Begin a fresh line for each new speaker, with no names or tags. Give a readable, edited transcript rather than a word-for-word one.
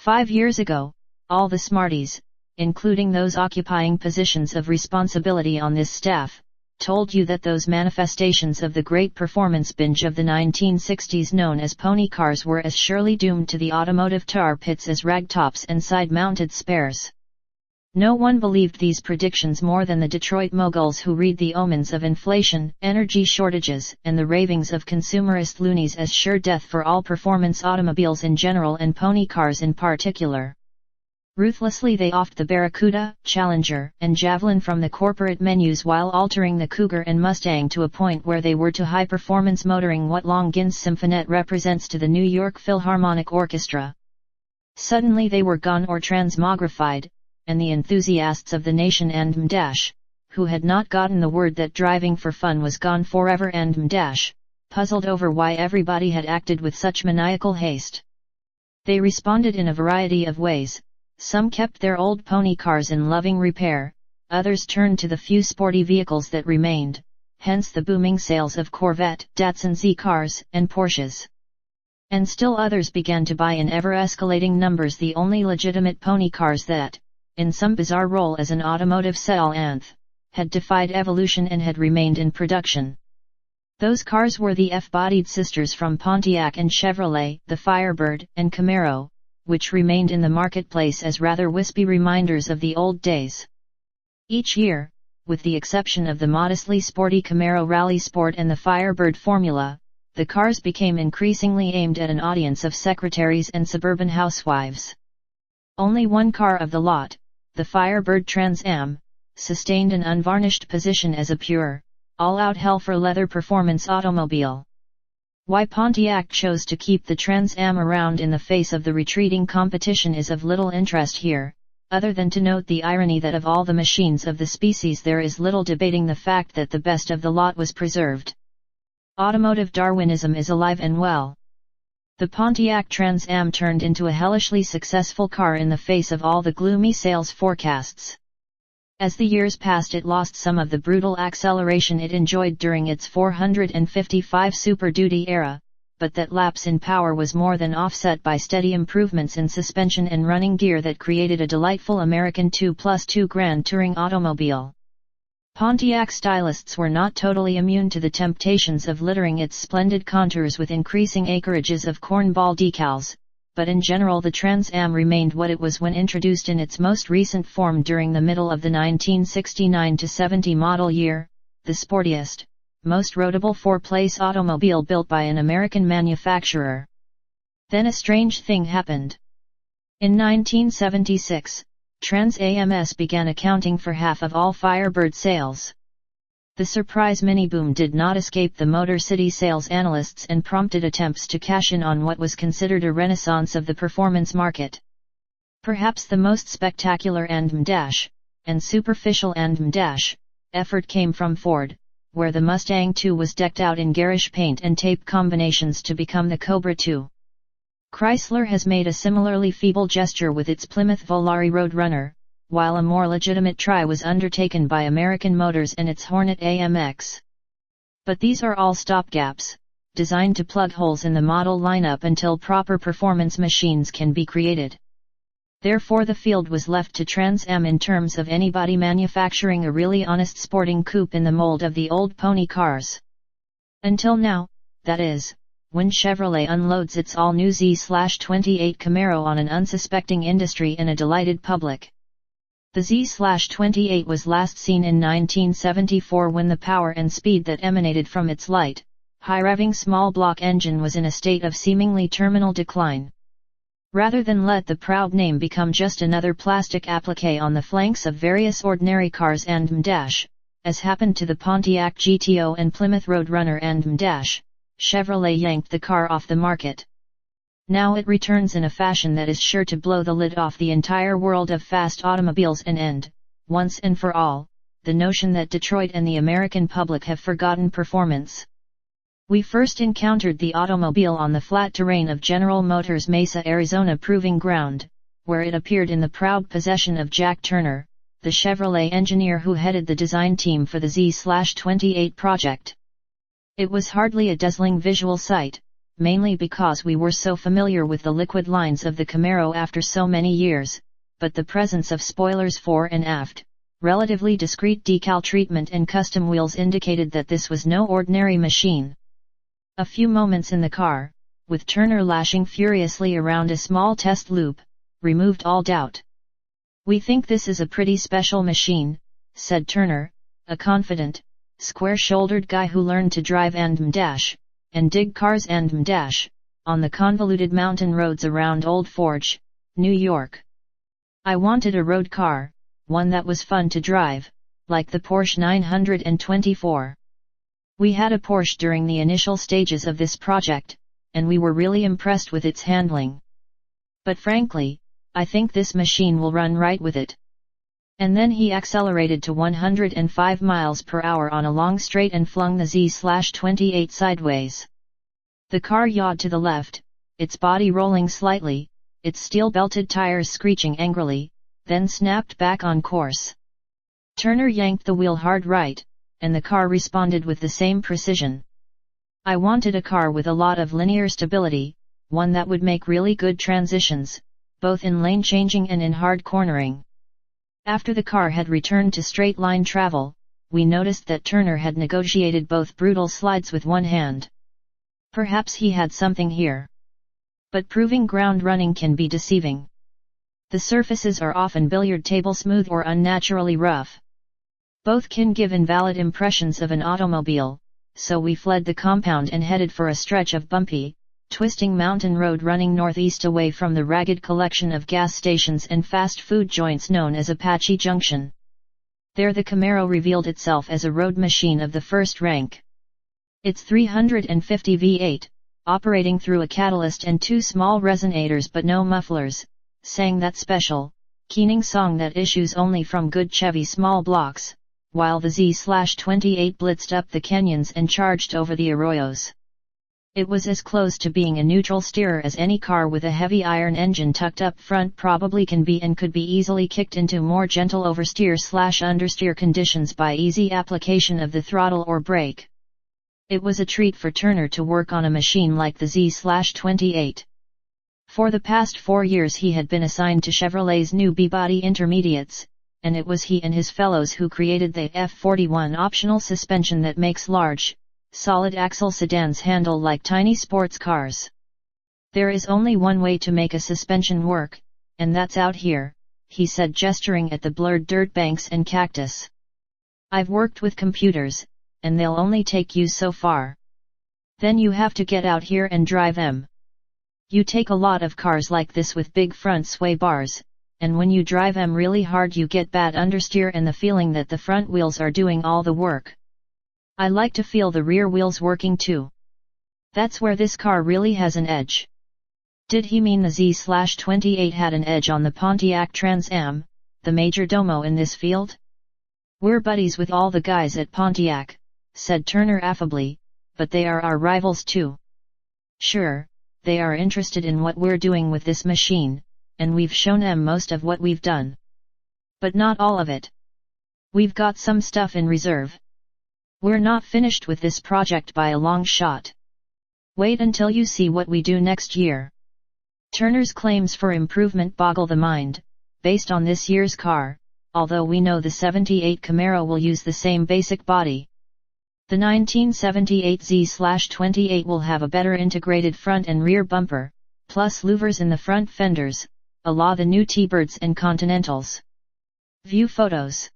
5 years ago, all the smarties, including those occupying positions of responsibility on this staff, told you that those manifestations of the great performance binge of the 1960s known as pony cars were as surely doomed to the automotive tar pits as ragtops and side-mounted spares. No one believed these predictions more than the Detroit moguls who read the omens of inflation, energy shortages, and the ravings of consumerist loonies as sure death for all performance automobiles in general and pony cars in particular. Ruthlessly they offed the Barracuda, Challenger, and Javelin from the corporate menus while altering the Cougar and Mustang to a point where they were to high-performance motoring what Long Gin's Symphonette represents to the New York Philharmonic Orchestra. Suddenly they were gone or transmogrified, and the enthusiasts of the nation and M-, who had not gotten the word that driving for fun was gone forever and M-, puzzled over why everybody had acted with such maniacal haste. They responded in a variety of ways. Some kept their old pony cars in loving repair, others turned to the few sporty vehicles that remained, hence the booming sales of Corvette, Datsun Z cars, and Porsches. And still others began to buy in ever-escalating numbers the only legitimate pony cars that, in some bizarre role as an automotive sedanth, had defied evolution and had remained in production. Those cars were the F-bodied sisters from Pontiac and Chevrolet, the Firebird and Camaro, which remained in the marketplace as rather wispy reminders of the old days. Each year, with the exception of the modestly sporty Camaro Rally Sport and the Firebird Formula, the cars became increasingly aimed at an audience of secretaries and suburban housewives. Only one car of the lot, the Firebird Trans Am, sustained an unvarnished position as a pure, all-out hell for leather performance automobile. Why Pontiac chose to keep the Trans Am around in the face of the retreating competition is of little interest here, other than to note the irony that of all the machines of the species there is little debating the fact that the best of the lot was preserved. Automotive Darwinism is alive and well. The Pontiac Trans Am turned into a hellishly successful car in the face of all the gloomy sales forecasts. As the years passed it lost some of the brutal acceleration it enjoyed during its 455 Super Duty era, but that lapse in power was more than offset by steady improvements in suspension and running gear that created a delightful American 2+2 Grand Touring automobile. Pontiac stylists were not totally immune to the temptations of littering its splendid contours with increasing acreages of cornball decals, but in general the Trans Am remained what it was when introduced in its most recent form during the middle of the 1969-70 model year, the sportiest, most roadable four-place automobile built by an American manufacturer. Then a strange thing happened. In 1976, Trans Ams began accounting for half of all Firebird sales. The surprise mini-boom did not escape the Motor City sales analysts and prompted attempts to cash in on what was considered a renaissance of the performance market. Perhaps the most spectacular and superficial effort came from Ford, where the Mustang II was decked out in garish paint and tape combinations to become the Cobra II. Chrysler has made a similarly feeble gesture with its Plymouth Volare Roadrunner, while a more legitimate try was undertaken by American Motors and its Hornet AMX. But these are all stopgaps, designed to plug holes in the model lineup until proper performance machines can be created. Therefore the field was left to Trans Am in terms of anybody manufacturing a really honest sporting coupe in the mold of the old pony cars. Until now, that is, when Chevrolet unloads its all-new Z/28 Camaro on an unsuspecting industry and a delighted public. The Z/28 was last seen in 1974 when the power and speed that emanated from its light, high-revving small-block engine was in a state of seemingly terminal decline. Rather than let the proud name become just another plastic applique on the flanks of various ordinary cars and M-, as happened to the Pontiac GTO and Plymouth Roadrunner and M-, Chevrolet yanked the car off the market. Now it returns in a fashion that is sure to blow the lid off the entire world of fast automobiles and end, once and for all, the notion that Detroit and the American public have forgotten performance. We first encountered the automobile on the flat terrain of General Motors' Mesa, Arizona proving ground, where it appeared in the proud possession of Jack Turner, the Chevrolet engineer who headed the design team for the Z/28 project. It was hardly a dazzling visual sight, mainly because we were so familiar with the liquid lines of the Camaro after so many years, but the presence of spoilers fore and aft, relatively discreet decal treatment and custom wheels indicated that this was no ordinary machine. A few moments in the car, with Turner lashing furiously around a small test loop, removed all doubt. "We think this is a pretty special machine," said Turner, a confident, square-shouldered guy who learned to drive and dig cars and on the convoluted mountain roads around Old Forge, New York. "I wanted a road car, one that was fun to drive, like the Porsche 924. We had a Porsche during the initial stages of this project, and we were really impressed with its handling. But frankly, I think this machine will run right with it." And then he accelerated to 105 miles per hour on a long straight and flung the Z/28 sideways. The car yawed to the left, its body rolling slightly, its steel-belted tires screeching angrily, then snapped back on course. Turner yanked the wheel hard right, and the car responded with the same precision. "I wanted a car with a lot of linear stability, one that would make really good transitions, both in lane changing and in hard cornering." After the car had returned to straight-line travel, we noticed that Turner had negotiated both brutal slides with one hand. Perhaps he had something here. But proving ground running can be deceiving. The surfaces are often billiard table smooth or unnaturally rough. Both can give invalid impressions of an automobile, so we fled the compound and headed for a stretch of bumpy, twisting mountain road running northeast away from the ragged collection of gas stations and fast food joints known as Apache Junction. There the Camaro revealed itself as a road machine of the first rank. Its 350 V8, operating through a catalyst and two small resonators but no mufflers, sang that special, keening song that issues only from good Chevy small blocks, while the Z/28 blitzed up the canyons and charged over the arroyos. It was as close to being a neutral steerer as any car with a heavy iron engine tucked up front probably can be, and could be easily kicked into more gentle oversteer/understeer conditions by easy application of the throttle or brake. It was a treat for Turner to work on a machine like the Z/28. For the past 4 years he had been assigned to Chevrolet's new B-body intermediates, and it was he and his fellows who created the F41 optional suspension that makes large, solid-axle sedans handle like tiny sports cars. "There is only one way to make a suspension work, and that's out here," he said, gesturing at the blurred dirt banks and cactus. "I've worked with computers, and they'll only take you so far. Then you have to get out here and drive them. You take a lot of cars like this with big front sway bars, and when you drive them really hard you get bad understeer and the feeling that the front wheels are doing all the work. I like to feel the rear wheels working too. That's where this car really has an edge." Did he mean the Z/28 had an edge on the Pontiac Trans Am, the major domo in this field? "We're buddies with all the guys at Pontiac," said Turner affably, "but they are our rivals too. Sure, they are interested in what we're doing with this machine, and we've shown them most of what we've done. But not all of it. We've got some stuff in reserve. We're not finished with this project by a long shot. Wait until you see what we do next year." Turner's claims for improvement boggle the mind, based on this year's car, although we know the 78 Camaro will use the same basic body. The 1978 Z/28 will have a better integrated front and rear bumper, plus louvers in the front fenders, a la the new T-Birds and Continentals. View photos.